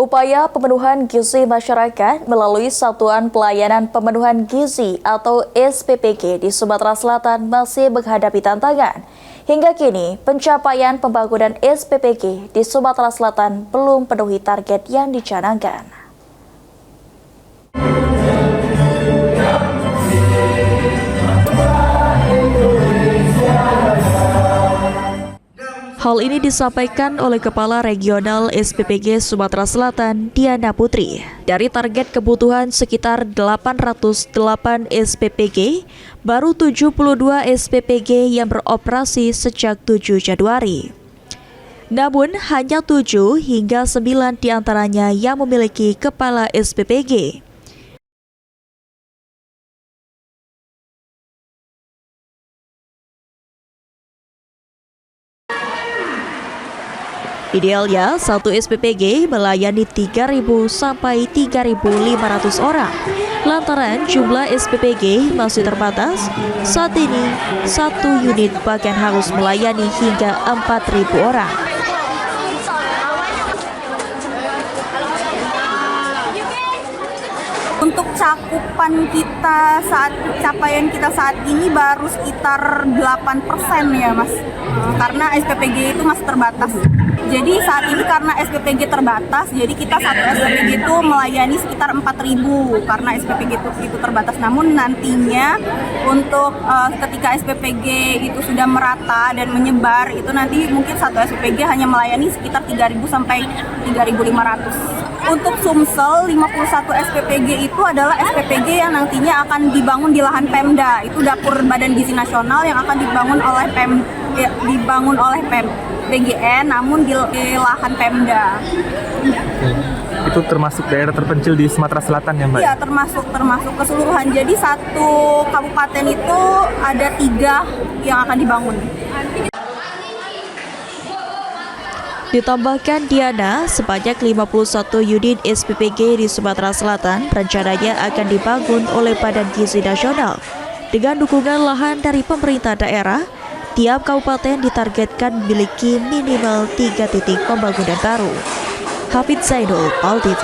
Upaya pemenuhan gizi masyarakat melalui Satuan Pelayanan Pemenuhan Gizi atau SPPG di Sumatera Selatan masih menghadapi tantangan. Hingga kini, pencapaian pembangunan SPPG di Sumatera Selatan belum penuhi target yang dicanangkan. Hal ini disampaikan oleh Kepala Regional SPPG Sumatera Selatan, Diana Putri. Dari target kebutuhan sekitar 808 SPPG, baru 72 SPPG yang beroperasi sejak 7 Januari. Namun, hanya 7 hingga 9 diantaranya yang memiliki kepala SPPG. Idealnya, satu SPPG melayani 3.000 sampai 3.500 orang. Lantaran jumlah SPPG masih terbatas, saat ini satu unit bahkan harus melayani hingga 4.000 orang. Untuk cakupan kita capaian kita saat ini baru sekitar 8% ya Mas, karena SPPG itu masih terbatas. Jadi saat ini karena SPPG terbatas, jadi kita satu SPPG itu melayani sekitar 4.000 karena SPPG itu terbatas. Namun nantinya untuk ketika SPPG itu sudah merata dan menyebar, itu nanti mungkin satu SPPG hanya melayani sekitar 3.000 sampai 3.500. Untuk Sumsel 51 SPPG itu adalah SPPG yang nantinya akan dibangun di lahan Pemda. Itu dapur Badan Gizi Nasional yang akan dibangun oleh PGN, namun di lahan Pemda. Itu termasuk daerah terpencil di Sumatera Selatan ya Mbak? Iya, termasuk keseluruhan. Jadi satu kabupaten itu ada 3 yang akan dibangun. Ditambahkan Diana, sebanyak 51 unit SPPG di Sumatera Selatan rencananya akan dibangun oleh Badan Gizi Nasional. Dengan dukungan lahan dari pemerintah daerah, tiap kabupaten ditargetkan memiliki minimal 3 titik pembangunan baru. Hafid Zainul, PAL TV.